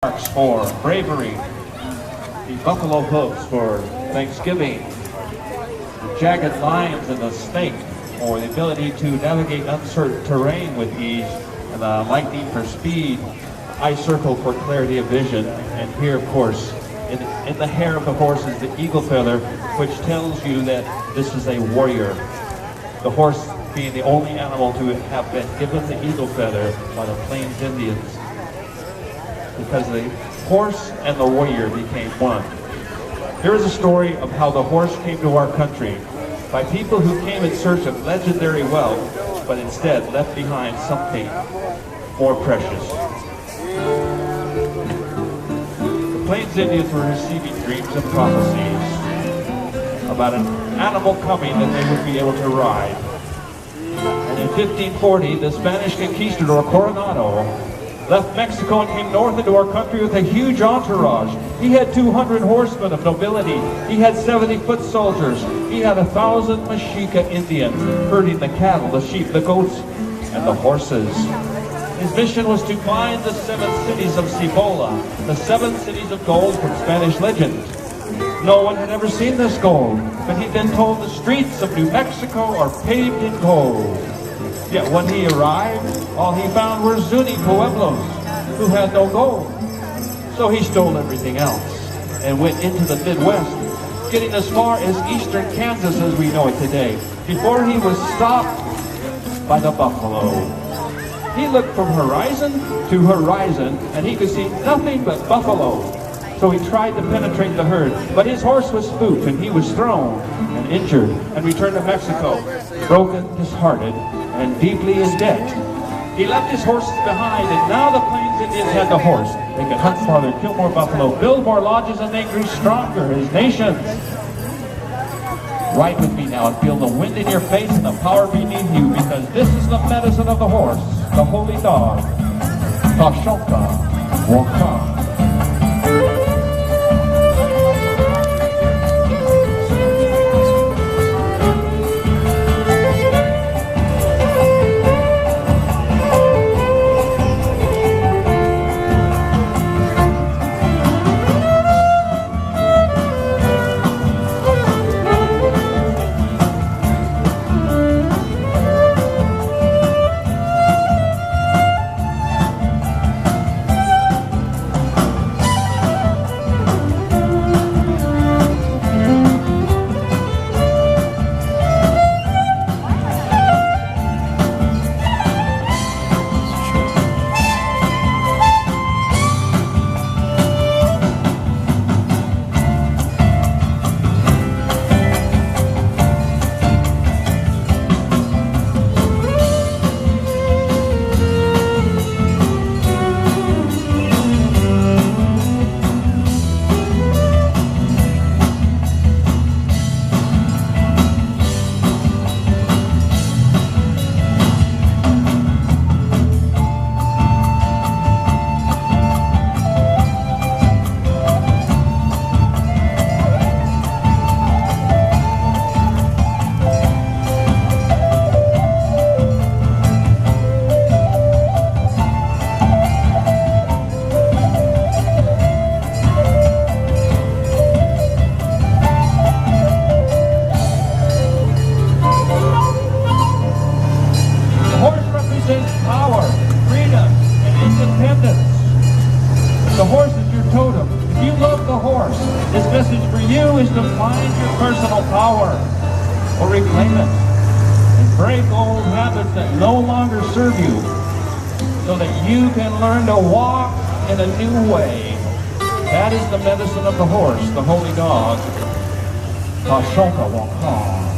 Marks for bravery, the buffalo hooves for Thanksgiving, the jagged lines and the snake for the ability to navigate uncertain terrain with ease, and the lightning for speed, eye circle for clarity of vision, and here, of course, in the hair of the horse is the eagle feather, which tells you that this is a warrior. The horse being the only animal to have been given the eagle feather by the Plains Indians, because the horse and the warrior became one. Here is a story of how the horse came to our country by people who came in search of legendary wealth, but instead left behind something more precious. The Plains Indians were receiving dreams and prophecies about an animal coming that they would be able to ride. And in 1540, the Spanish conquistador Coronado left Mexico and came north into our country with a huge entourage. He had 200 horsemen of nobility. He had 70 foot soldiers. He had 1,000 Mexica Indians herding the cattle, the sheep, the goats, and the horses. His mission was to find the 7 cities of Cibola, the 7 cities of gold from Spanish legend. No one had ever seen this gold, but he'd been told the streets of New Mexico are paved in gold. Yet when he arrived, all he found were Zuni pueblos who had no gold. So he stole everything else and went into the Midwest, getting as far as eastern Kansas as we know it today, before he was stopped by the buffalo. He looked from horizon to horizon, and he could see nothing but buffalo. So he tried to penetrate the herd, but his horse was spooked, and he was thrown and injured, and returned to Mexico, broken, disheartened, and deeply in debt. He left his horses behind, and now the Plains Indians had the horse. They could hunt farther, kill more buffalo, build more lodges, and they grew stronger as nations. Ride with me now and feel the wind in your face and the power beneath you, because this is the medicine of the horse, the holy dog, Shuunka, Wakan. Power, freedom, and independence. The horse is your totem. If you love the horse, this message for you is to find your personal power or reclaim it and break old habits that no longer serve you so that you can learn to walk in a new way. That is the medicine of the horse, the holy dog, Shuunka, Wakan.